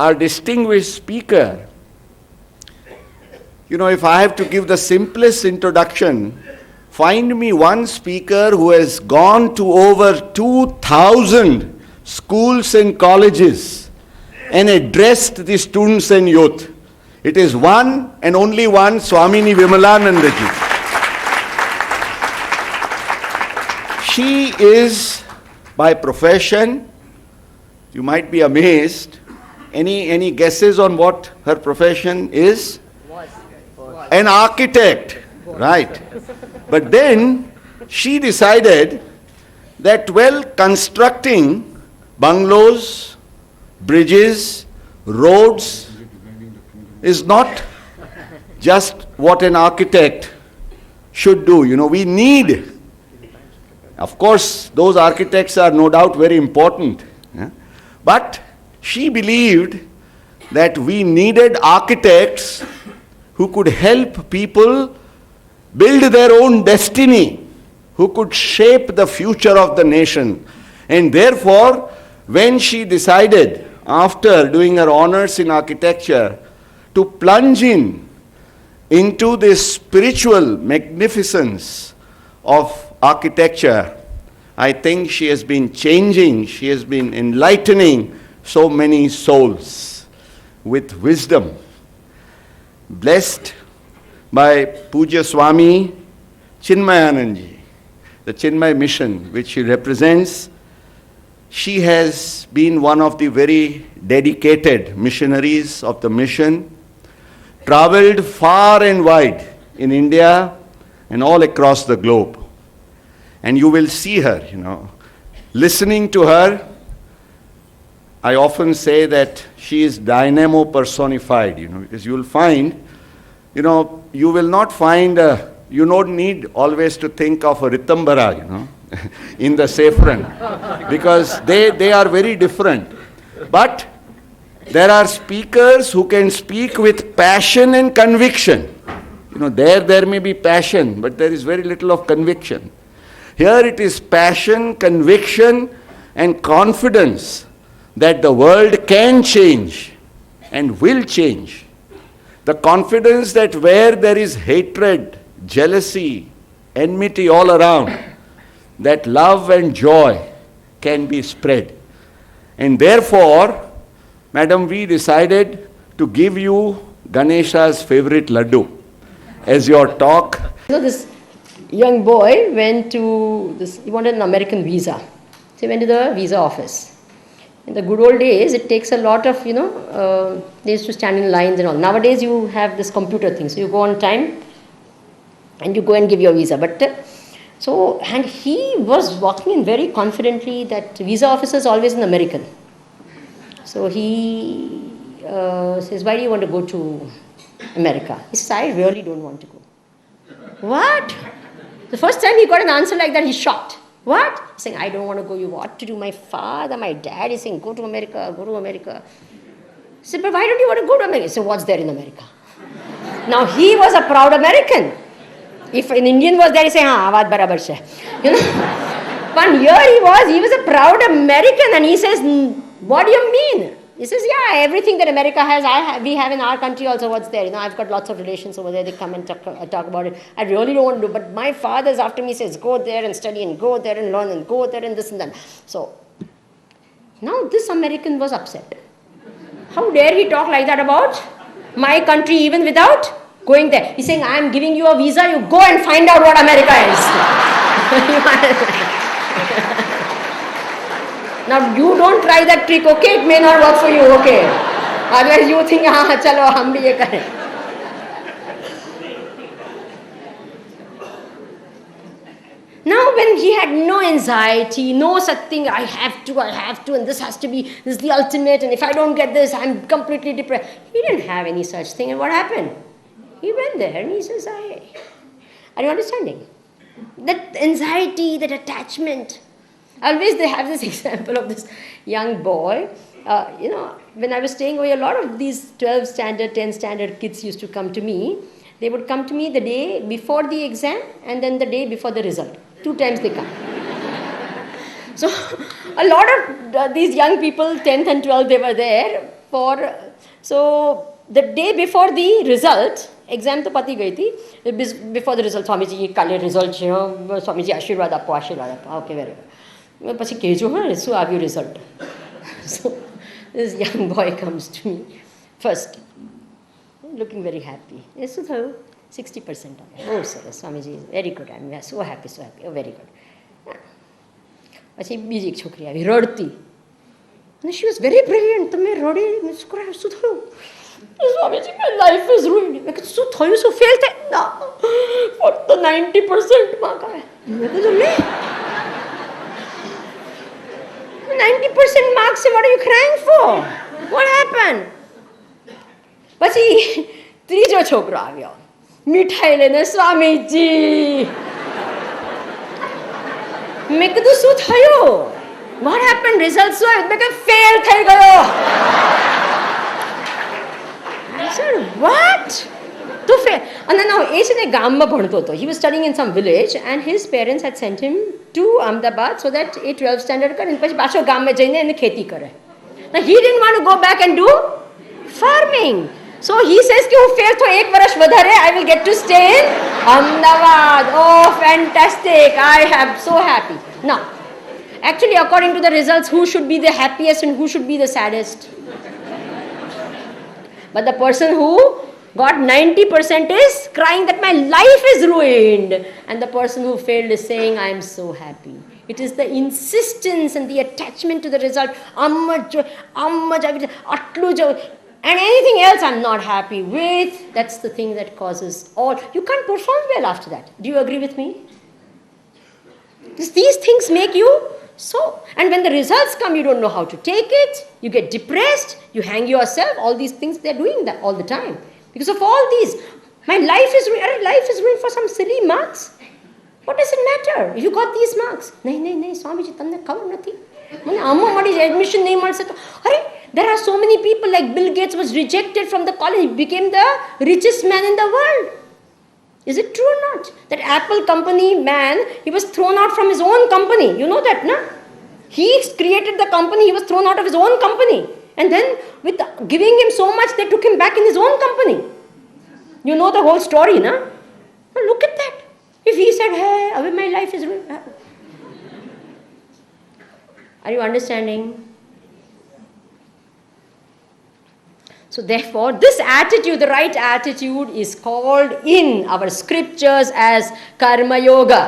our distinguished speaker, if I have to give the simplest introduction, find me one speaker who has gone to over 2,000 schools and colleges and addressed the students and youth. It is one and only one, Swamini Vimalananda ji. She is, by profession, you might be amazed. Any guesses on what her profession is? An architect, right. But then she decided that, constructing bungalows, bridges, roads is not just what an architect should do. We need, of course, those architects are no doubt very important. Yeah? But she believed that we needed architects who could help people build their own destiny, who could shape the future of the nation. And therefore, when she decided, after doing her honors in architecture, to plunge into this spiritual magnificence of architecture, I think she has been changing, she has been enlightening so many souls with wisdom. Blessed by Puja Swami Chinmayanand, the Chinmay mission which she represents, she has been one of the very dedicated missionaries of the mission, traveled far and wide in India and all across the globe. And you will see her, listening to her. I often say that she is dynamo personified, because you will find, you will not find, you don't need always to think of a Ritambara, in the saffron, because they are very different. But there are speakers who can speak with passion and conviction. There may be passion, but there is very little of conviction. Here it is passion, conviction, and confidence that the world can change and will change. The confidence that where there is hatred, jealousy, enmity all around, that love and joy can be spread. And therefore, Madam, we decided to give you Ganesha's favorite laddu as your talk. So this young boy went to he wanted an American visa. So he went to the visa office. In the good old days, it takes a lot of, they used to stand in lines and all. Nowadays, you have this computer thing. So you go on time and you go and give your visa. And he was walking in very confidently that visa officer is always an American. So he says, why do you want to go to America? He says, I really don't want to go. What? The first time he got an answer like that, he's shocked. What? He's saying, I don't want to go. You what to do? My father, my dad is saying, go to America, go to America. He said, but why don't you want to go to America? He said, what's there in America? Now he was a proud American. If an Indian was there, he said, haan, awaaz barabar se. But here he was a proud American, and he says, what do you mean? He says, yeah, everything that America has, we have in our country also. What's there? I've got lots of relations over there. They come and talk about it. I really don't want to do, but my father's after me, says, go there and study and go there and learn and go there and this and that. So, now this American was upset. How dare he talk like that about my country even without going there? He's saying, I'm giving you a visa, you go and find out what America is. Now you don't try that trick, okay? It may not work for you, okay? Otherwise you think, chalo, hum bhi ye kare. Now when he had no anxiety, no such thing, I have to, and this is the ultimate, and if I don't get this, I'm completely depressed. He didn't have any such thing, and what happened? He went there and he says, are you understanding? That anxiety, that attachment. Always they have this example of this young boy. When I was staying away, a lot of these 12 standard, 10 standard kids used to come to me. They would come to me the day before the exam and then the day before the result. 2 times they come. So a lot of these young people, 10th and 12th, they were there. so the day before the result, exam to pati gayi thi, before the result, Swamiji, kale result, Swamiji, Ashirwad appo, okay, very good. પછી કહેજો હા શું આવ્યું result. So this young boy comes to me first, looking very happy. શું થયું? 60% આવ્યા. Oh sir, Swamiji is very good. We are so happy, so happy. Oh, very good. પછી બીજી એક છોકરી આવી રડતી. And she was very brilliant. તમે રડી છોકરા શું થયું? Swamiji, my life is ruined. મેં કીધું શું થયું? શું ફેલ થાય? ના, ફક્ત 90% માર્ક આવ્યા. મેં કીધું લે 90% marks, what are you crying for? What happened? પછી ત્રીજો છોકરો આવ્યો મીઠાઈ લઈને સ્વામીજી મેં કીધું શું થયું? What happened? Results શું આવ્યું? મેં કહ્યું ફેલ થઈ ગયો. I said, what? To fail. And then now, એ ગામમાં ભણતો હતો. He was studying in some village and his parents had sent him to Ahmedabad so that A 12th standard કરે અને પછી પાછો ગામમાં જઈને એને ખેતી કરે. Now he didn't want to go back and do farming. So he says કે હું ફેર તો એક વર્ષ વધારે I will get to stay in Ahmedabad. Oh, fantastic. I am so happy. Now, actually according to the results, who should be the happiest and who should be the saddest? But the person who got 90% is crying that my life is ruined. And the person who failed is saying, I am so happy. It is the insistence and the attachment to the result. And anything else I'm not happy with. That's the thing that causes all. You can't perform well after that. Do you agree with me? These things make you so. And when the results come, you don't know how to take it. You get depressed. You hang yourself. All these things, they're doing that all the time. Because of all these, my life is ruined for some silly marks. What does it matter if you got these marks? નહીં સ્વામીજી તમને ખબર નથી મને આમાં મળી જાય admission નહીં મળશે તો અરે there are so many people like Bill Gates was rejected from the college. He became the richest man in the world. Is it true or not? That Apple company man, he was thrown out from his own company. You know that, no? He created the company, he was thrown out of his own company. And then with giving him so much, they took him back in his own company. You know the whole story, no? Well, look at that. If he said, hey, my life is ruined. Are you understanding? So therefore, this attitude, the right attitude, is called in our scriptures as karma yoga.